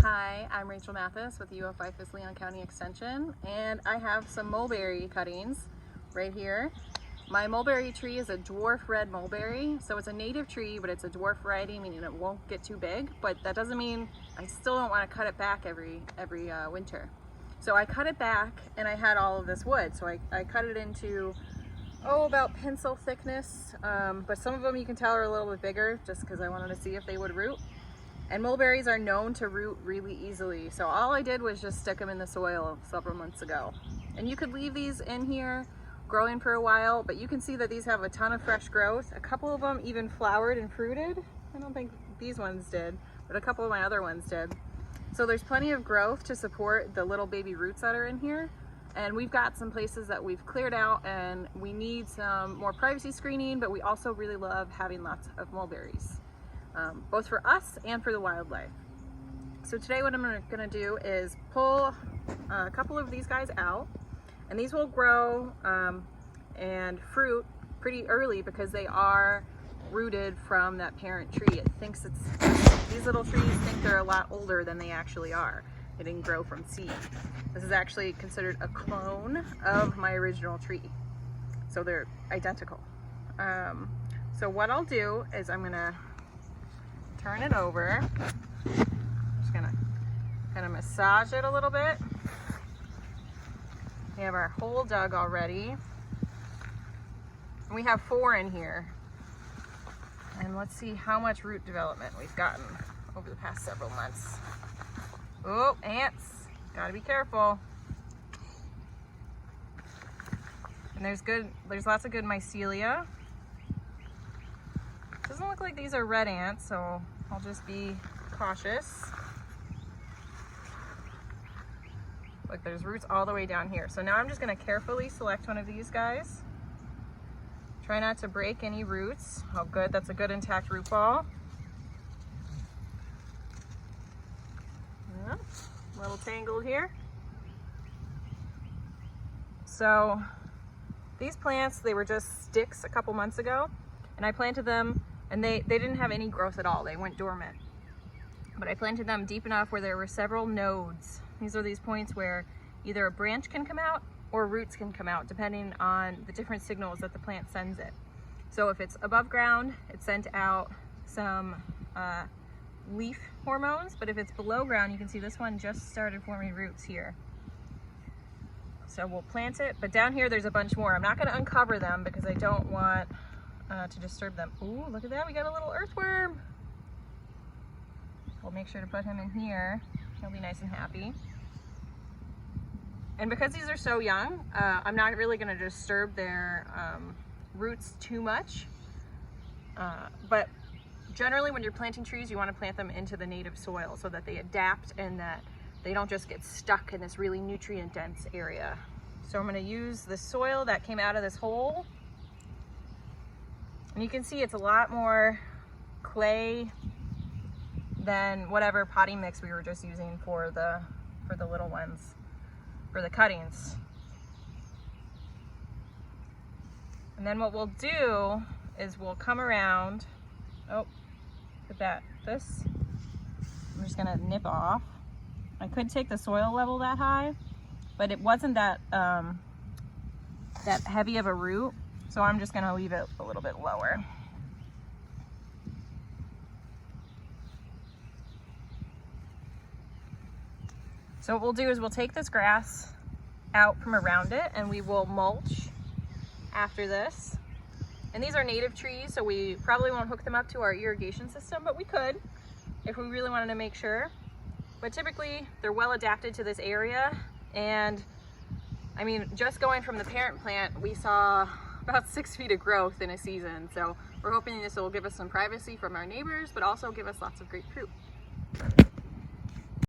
Hi, I'm Rachel Mathis with UF Leon County Extension, and I have some mulberry cuttings right here. My mulberry tree is a dwarf red mulberry, so it's a native tree, but it's a dwarf variety, meaning it won't get too big, but that doesn't mean I still don't want to cut it back every winter. So I cut it back, and I had all of this wood, so I cut it into, about pencil thickness, but some of them you can tell are a little bit bigger, just because I wanted to see if they would root. And mulberries are known to root really easily, so all I did was just stick them in the soil several months ago. And you could leave these in here growing for a while, but you can see that these have a ton of fresh growth. A couple of them even flowered and fruited. I don't think these ones did, but a couple of my other ones did. So there's plenty of growth to support the little baby roots that are in here. And we've got some places that we've cleared out, and we need some more privacy screening, but we also really love having lots of mulberries. Both for us and for the wildlife. So today what I'm gonna do is pull a couple of these guys out, and these will grow and fruit pretty early because they are rooted from that parent tree. These little trees think they're a lot older than they actually are. They didn't grow from seed. This is actually considered a clone of my original tree. So they're identical. So what I'll do is I'm gonna turn it over. I'm just gonna kind of massage it a little bit. We have our hole dug already. And we have 4 in here. And let's see how much root development we've gotten over the past several months. Oh, ants, gotta be careful. And there's lots of good mycelia. Doesn't look like these are red ants, so I'll just be cautious. Look, there's roots all the way down here. So now I'm just gonna carefully select one of these guys. Try not to break any roots. Oh good, that's a good intact root ball. Yeah, a little tangled here. So these plants, they were just sticks a couple months ago, and I planted them and they didn't have any growth at all. They went dormant. But I planted them deep enough where there were several nodes. These are these points where either a branch can come out or roots can come out, depending on the different signals that the plant sends it. So if it's above ground, it sent out some leaf hormones, but if it's below ground, you can see this one just started forming roots here. So we'll plant it, but down here there's a bunch more. I'm not gonna uncover them because I don't want to disturb them. Ooh, look at that, we got a little earthworm. We'll make sure to put him in here. He'll be nice and happy. And because these are so young, I'm not really gonna disturb their roots too much. But generally when you're planting trees, you wanna plant them into the native soil so that they adapt and that they don't just get stuck in this really nutrient dense area. So I'm gonna use the soil that came out of this hole. And you can see it's a lot more clay than whatever potting mix we were just using for the little ones, for the cuttings. And then what we'll do is we'll come around, oh, look at that, this, I'm just gonna nip off. I could take the soil level that high, but it wasn't that heavy of a root, so I'm just gonna leave it a little bit lower. So what we'll do is we'll take this grass out from around it and we will mulch after this. And these are native trees, so we probably won't hook them up to our irrigation system, but we could if we really wanted to make sure. But typically they're well adapted to this area. And I mean, just going from the parent plant, we saw about 6 feet of growth in a season. So we're hoping this will give us some privacy from our neighbors, but also give us lots of great fruit.